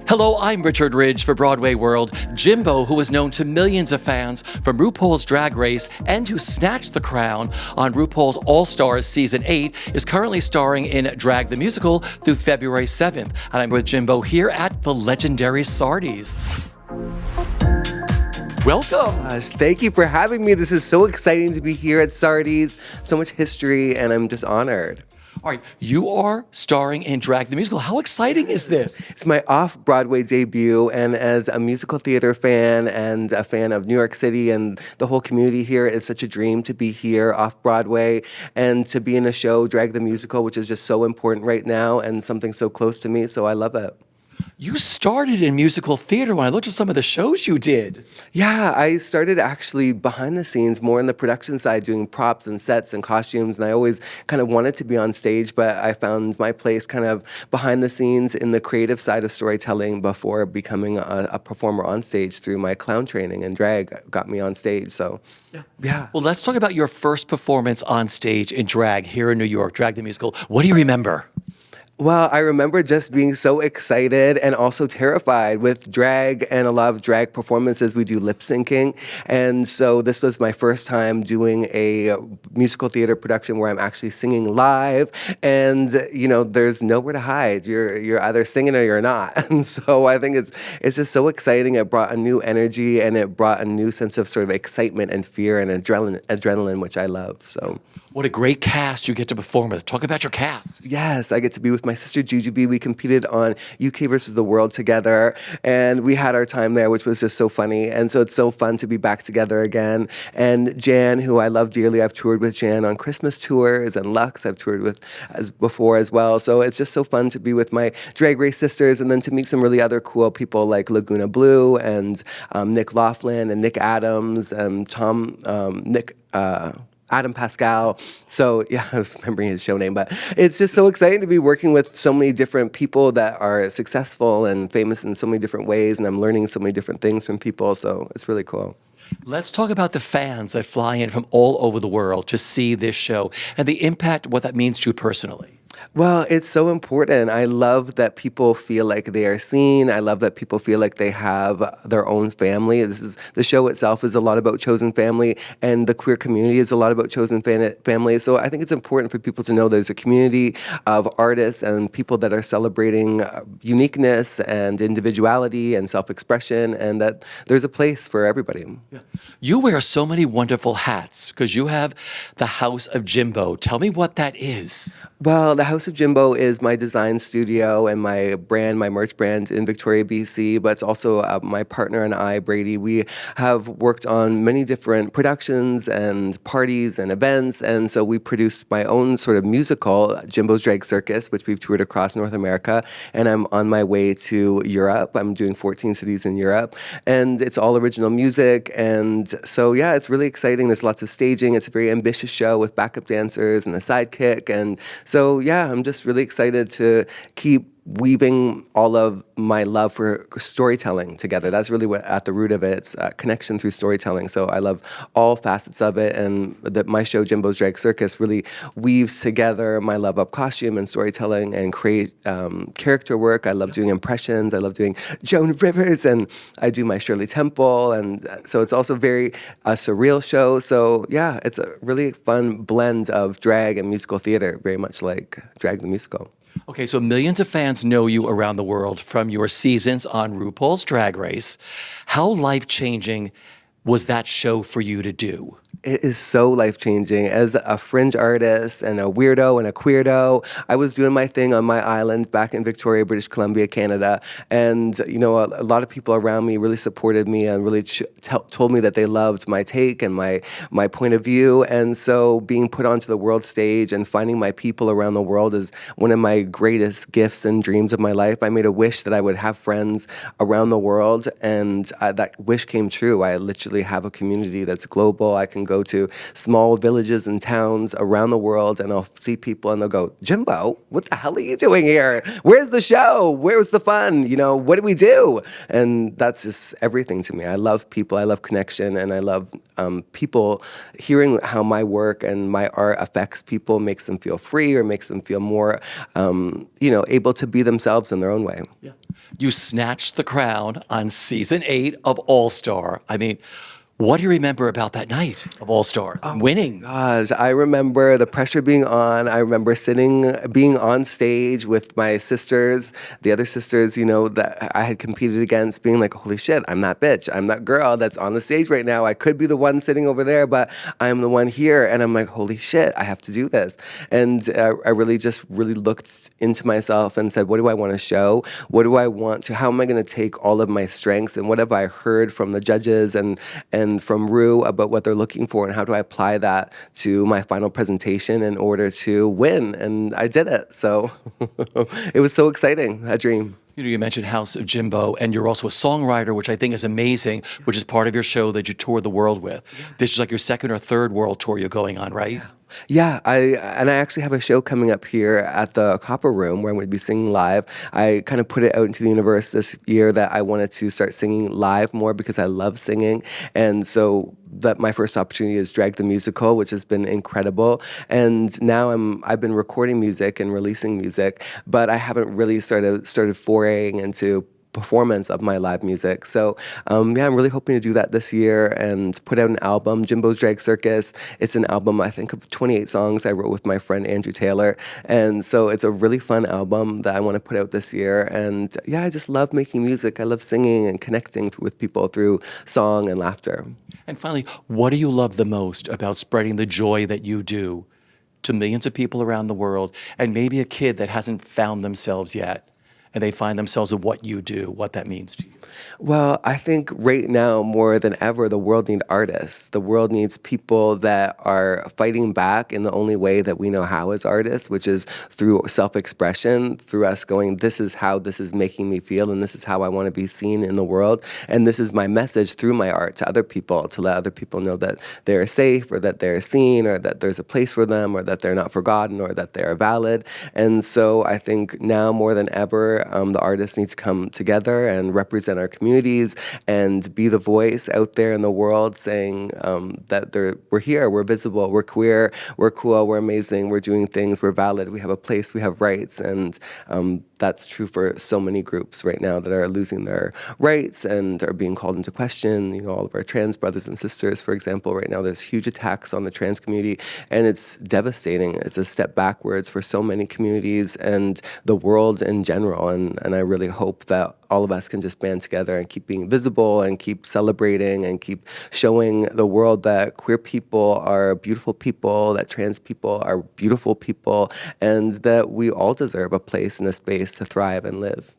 Hello, I'm Richard Ridge for Broadway World. Jimbo, who is known to millions of fans from RuPaul's Drag Race and who snatched the crown on RuPaul's All-Stars Season 8, is currently starring in Drag the Musical through February 7th. And I'm with Jimbo here at the legendary Sardi's. Welcome. Thank you for having me. This is so exciting to be here at Sardi's. So much history, and I'm just honored. All right, you are starring in Drag the Musical. How exciting is this? It's my Off-Broadway debut, and as a musical theater fan and a fan of New York City and the whole community here, it's such a dream to be here off-Broadway and to be in a show, Drag the Musical, which is just so important right now and something so close to me, so I love it. You started in musical theater when I looked at some of the shows you did. Yeah, I started actually behind the scenes, more on the production side, doing props and sets and costumes, and I always kind of wanted to be on stage, but I found my place kind of behind the scenes in the creative side of storytelling before becoming a performer on stage through my clown training, and drag got me on stage, so yeah. Well, let's talk about your first performance on stage in drag here in New York, Drag the Musical. What do you remember? Well, I remember just being so excited and also terrified with drag and a lot of drag performances. We do lip syncing. And so this was my first time doing a musical theater production where I'm actually singing live. And, you know, there's nowhere to hide. You're either singing or you're not. And so I think it's just so exciting. It brought a new energy and it brought a new sense of sort of excitement and fear and adrenaline, which I love. So. What a great cast you get to perform with. Talk about your cast. Yes, I get to be with my sister Jujubee. We competed on UK versus the World together, and we had our time there, which was just so funny. And so it's so fun to be back together again. And Jan, who I love dearly, I've toured with Jan on Christmas tours, and Lux I've toured with before as well. So it's just so fun to be with my Drag Race sisters, and then to meet some really other cool people like Laguna Blue and Nick Laughlin and Nick Adams and Adam Pascal. So yeah, I was remembering his show name, but it's just so exciting to be working with so many different people that are successful and famous in so many different ways, and I'm learning so many different things from people, so it's really cool. Let's talk about the fans that fly in from all over the world to see this show and the impact, what that means to you personally. Well, it's so important. I love that people feel like they are seen. I love that people feel like they have their own family. The show itself is a lot about chosen family, and the queer community is a lot about chosen family. So I think it's important for people to know there's a community of artists and people that are celebrating uniqueness and individuality and self-expression, and that there's a place for everybody. Yeah. You wear so many wonderful hats because you have the House of Jimbo. Tell me what that is. Well, the House of Jimbo is my design studio and my brand, my merch brand in Victoria, BC, but it's also my partner and I, Brady. We have worked on many different productions and parties and events, and so we produced my own sort of musical, Jimbo's Drag Circus, which we've toured across North America, and I'm on my way to Europe. I'm doing 14 cities in Europe, and it's all original music, and so yeah, it's really exciting. There's lots of staging. It's a very ambitious show with backup dancers and a sidekick, and so yeah, I'm just really excited to keep weaving all of my love for storytelling together. That's really what at the root of it. It's connection through storytelling. So I love all facets of it, and my show Jimbo's Drag Circus really weaves together my love of costume and storytelling and create character work. I love doing impressions. I love doing Joan Rivers, and I do my Shirley Temple, and so it's also very surreal show. So yeah, it's a really fun blend of drag and musical theater, very much like Drag the Musical. Okay, so millions of fans know you around the world from your seasons on RuPaul's Drag Race. How life-changing was that show for you to do? It is so life-changing. As a fringe artist and a weirdo and a queerdo, I was doing my thing on my island back in Victoria, British Columbia, Canada. And, you know, a lot of people around me really supported me and really told me that they loved my take and my point of view. And so being put onto the world stage and finding my people around the world is one of my greatest gifts and dreams of my life. I made a wish that I would have friends around the world, and that wish came true. I literally have a community that's global. I can go to small villages and towns around the world, and I'll see people and they'll go, Jimbo, what the hell are you doing here? Where's the show? Where's the fun? You know, what do we do? And that's just everything to me. I love people, I love connection, and I love people hearing how my work and my art affects people, makes them feel free or makes them feel more, able to be themselves in their own way. Yeah. You snatched the crown on season 8 of All Star. I mean, what do you remember about that night of All Stars, winning? Gosh, I remember the pressure being on. I remember being on stage with my sisters, the other sisters, that I had competed against, being like, holy shit, I'm that bitch. I'm that girl that's on the stage right now. I could be the one sitting over there, but I'm the one here. And I'm like, holy shit, I have to do this. And I really looked into myself and said, what do I want to show? What do I want to, how am I going to take all of my strengths and what have I heard from the judges and from Ru about what they're looking for, and how do I apply that to my final presentation in order to win? And I did it. So it was so exciting, a dream. You mentioned House of Jimbo, and you're also a songwriter, which I think is amazing, which is part of your show that you tour the world with. This is like your second or third world tour you're going on, right? Yeah, I actually have a show coming up here at the Copper Room where I'm going to be singing live. I kind of put it out into the universe this year that I wanted to start singing live more because I love singing. And so that my first opportunity is Drag the Musical, which has been incredible. And now I've been recording music and releasing music, but I haven't really started foraying into performance of my live music. So I'm really hoping to do that this year and put out an album, Jimbo's Drag Circus. It's an album, I think, of 28 songs I wrote with my friend Andrew Taylor. And so it's a really fun album that I want to put out this year. And I just love making music. I love singing and connecting with people through song and laughter. And finally, what do you love the most about spreading the joy that you do to millions of people around the world, and maybe a kid that hasn't found themselves yet, and they find themselves in what you do, what that means to you? Well, I think right now, more than ever, the world needs artists. The world needs people that are fighting back in the only way that we know how as artists, which is through self-expression, through us going, this is how this is making me feel, and this is how I want to be seen in the world. And this is my message through my art to other people, to let other people know that they're safe, or that they're seen, or that there's a place for them, or that they're not forgotten, or that they're valid. And so I think now more than ever, the artists need to come together and represent our communities and be the voice out there in the world saying that we're here, we're visible, we're queer, we're cool, we're amazing, we're doing things, we're valid, we have a place, we have rights. And that's true for so many groups right now that are losing their rights and are being called into question. All of our trans brothers and sisters, for example, right now there's huge attacks on the trans community, and it's devastating. It's a step backwards for so many communities and the world in general. And I really hope that all of us can just band together and keep being visible and keep celebrating and keep showing the world that queer people are beautiful people, that trans people are beautiful people, and that we all deserve a place and a space to thrive and live.